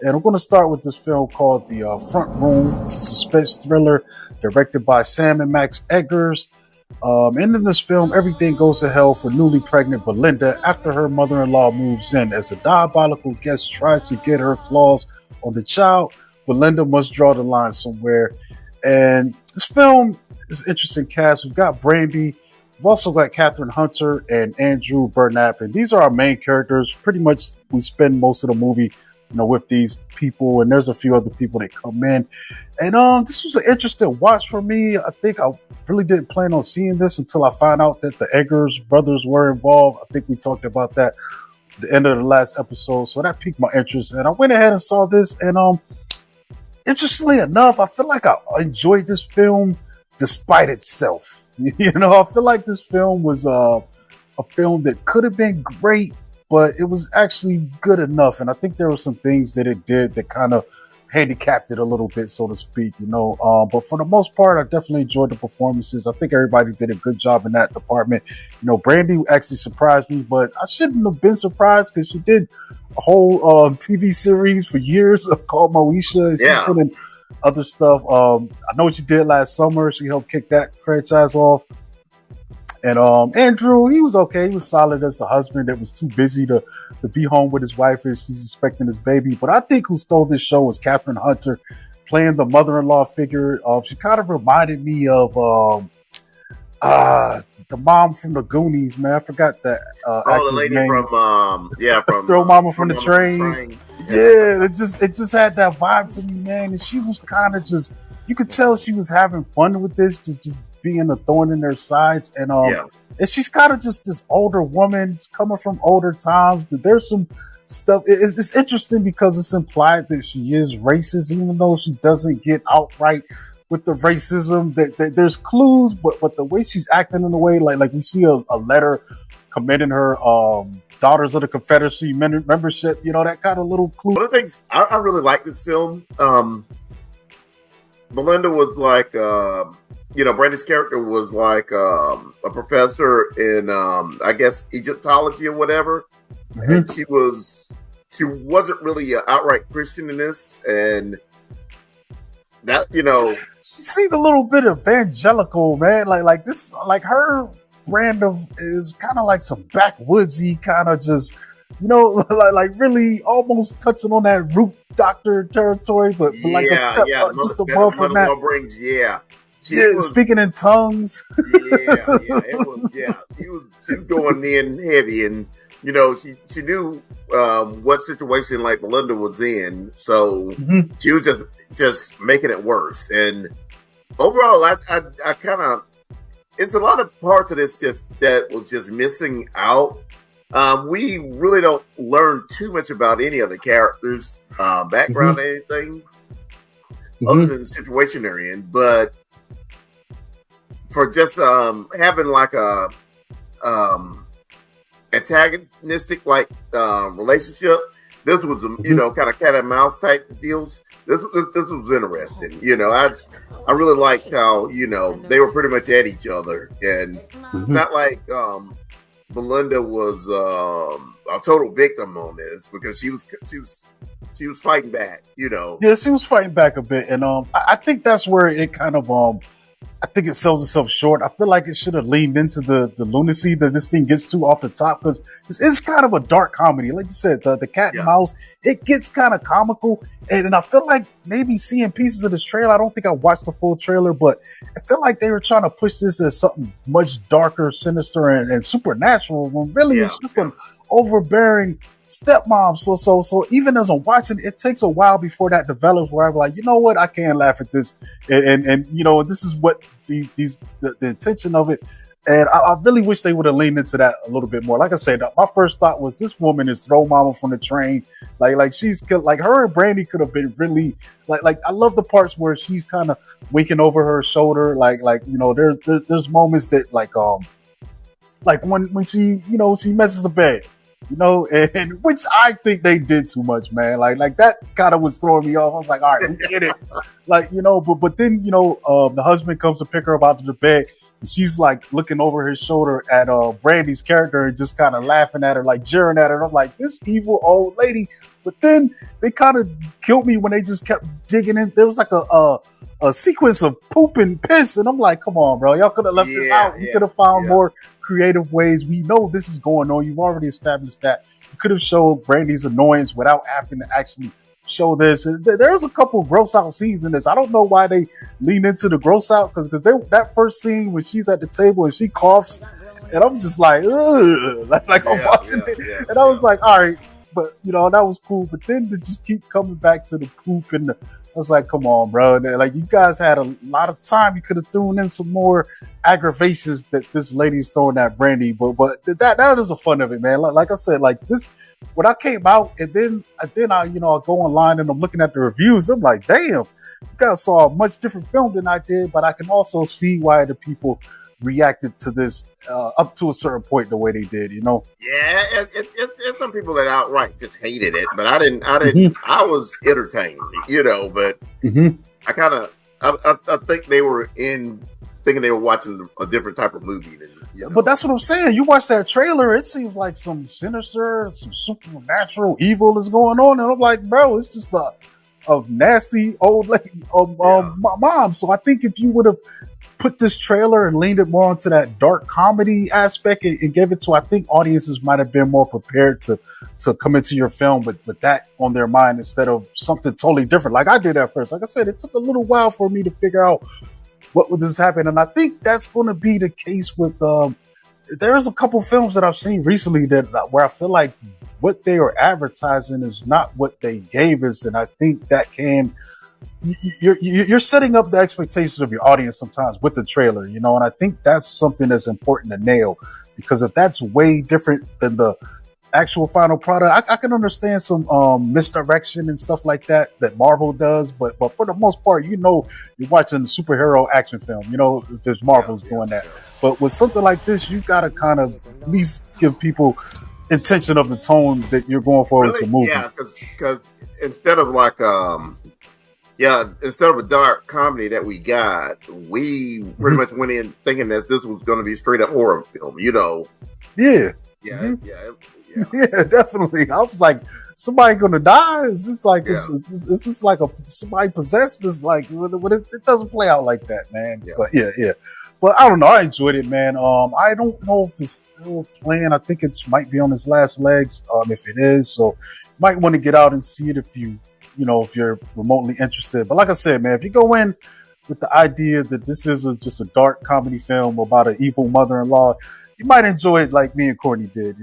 And I'm going to start with this film called The Front Room. It's a suspense thriller directed by Sam and Max Eggers. And in this film, everything goes to hell for newly pregnant Belinda after her mother-in-law moves in. As a diabolical guest tries to get her claws on the child, Belinda must draw the line somewhere. And this film is an interesting cast. We've got Brandy. We've also got Catherine Hunter and Andrew Burnap. And these are our main characters. Pretty much we spend most of the movie with these people, and there's a few other people that come in. And this was an interesting watch for me. I think I really didn't plan on seeing this until I found out that the Eggers brothers were involved. I think we talked about that at the end of the last episode, so that piqued my interest. And I went ahead and saw this, and interestingly enough, I feel like I enjoyed this film despite itself. I feel like this film was a film that could have been great, but it was actually good enough. And I think there were some things that it did that kind of handicapped it a little bit, so to speak, But for the most part, I definitely enjoyed the performances. I think everybody did a good job in that department. Brandy actually surprised me, but I shouldn't have been surprised because she did a whole TV series for years called Moesha. She's put in other stuff. I know what she did last summer. She helped kick that franchise off. And Andrew, he was okay. He was solid as the husband that was too busy to be home with his wife as he's expecting his baby. But I think who stole this show was Catherine Hunter, playing the mother-in-law figure. She kind of reminded me of the mom from the Goonies, man. I forgot that. The lady name. from Throw Mama from the Train. Yeah, it just had that vibe to me, man. And she was kind of just, you could tell she was having fun with this, just being a thorn in their sides. And and she's kind of just this older woman. It's coming from older times. There's some stuff. It's interesting because it's implied that she is racist, even though she doesn't get outright with the racism. That there's clues, but the way she's acting in a way, like we see a letter commending her Daughters of the Confederacy membership, that kind of little clue. One of the things I really like this film, Belinda was like, Brandy's character was like a professor in, I guess, Egyptology or whatever. Mm-hmm. And she wasn't really an outright Christian in this. And that, she seemed a little bit evangelical, man. Like this, like her brand of is kind of like some backwoodsy kind of just, like really almost touching on that root doctor territory, but like a step just above from that. She was speaking in tongues. It was. She was going in heavy, and she knew what situation like Belinda was in, so she was just making it worse. And overall, I kind of, it's a lot of parts of this that was just missing out. We really don't learn too much about any other characters' background or anything other than the situation they're in, but for just having like a antagonistic relationship, this was kind of cat and mouse type deals. This was interesting. I really liked how they were pretty much at each other, and it's not like Belinda was a total victim on this, because she was fighting back. Yeah, she was fighting back a bit, and I think that's where it kind of I think it sells itself short. I feel like it should have leaned into the lunacy that this thing gets to off the top, because it's kind of a dark comedy. Like you said, the cat and mouse, it gets kind of comical. And I feel like maybe seeing pieces of this trailer, I don't think I watched the full trailer, but I feel like they were trying to push this as something much darker, sinister, and supernatural, when really it's just an overbearing stepmom. So even as I'm watching, it takes a while before that develops, where I'm like, you know what, I can't laugh at this, and this is what the intention of it. And I really wish they would have leaned into that a little bit more. Like I said, my first thought was, this woman is Throw Mama from the Train. Like she's like, her and Brandy could have been really like I love the parts where she's kind of winking over her shoulder. There's moments that like when she she messes the bed. And which I think they did too much, man. Like that kind of was throwing me off. I was like, all right, we get it. But then, the husband comes to pick her up out of the bed, and she's like looking over his shoulder at Brandy's character and just kind of laughing at her, like jeering at her. And I'm like, this evil old lady But then they kind of killed me when they just kept digging in. There was like a sequence of poop and piss, and I'm like, come on, bro, y'all could have left this out. You could have found more creative ways. We know this is going on. You've already established that. You could have showed Brandy's annoyance without having to actually show this. There's a couple gross out scenes in this. I don't know why they lean into the gross out, because that first scene when she's at the table and she coughs, and I'm just like, ugh, like I'm watching it, and I was like, all right, but that was cool. But then to just keep coming back to the poop and I was like, come on, bro. Like, you guys had a lot of time. You could have thrown in some more aggravations that this lady's throwing at Brandy. But that is the fun of it, man. Like I said, like this, when I came out and then I go online and I'm looking at the reviews. I'm like, damn, you guys saw a much different film than I did. But I can also see why the people reacted to this up to a certain point the way they did, Yeah, it's some people that outright just hated it, but I didn't. I was entertained, But I kind of, I think they were thinking they were watching a different type of movie. But that's what I'm saying. You watch that trailer, it seems like some sinister, some supernatural evil is going on, and I'm like, bro, it's just a nasty old lady, mom. So I think if you would have put this trailer and leaned it more onto that dark comedy aspect and gave it to, I think audiences might have been more prepared to come into your film with that on their mind instead of something totally different. Like I did at first. Like I said, it took a little while for me to figure out what would this happen. And I think that's going to be the case with, there's a couple films that I've seen recently where I feel like what they are advertising is not what they gave us. And I think that you're setting up the expectations of your audience sometimes with the trailer, and I think that's something that's important to nail, because if that's way different than the actual final product, I can understand some misdirection and stuff like that Marvel does, but for the most part, you're watching a superhero action film, if there's Marvel's doing that. But with something like this, you gotta kind of at least give people intention of the tone that you're going for with the movie. Yeah, because instead of instead of a dark comedy that we got, we pretty much went in thinking that this was going to be straight up horror film, Yeah. Yeah, yeah, definitely. I was like, somebody going to die? Is this like, it's just like somebody possessed? It's like, it doesn't play out like that, man. Yeah. But yeah. But I don't know. I enjoyed it, man. I don't know if it's still playing. I think it might be on its last legs. If it is, so you might want to get out and see it if you're remotely interested. But like I said, man, if you go in with the idea that this is just a dark comedy film about an evil mother-in-law, you might enjoy it like me and Courtney did,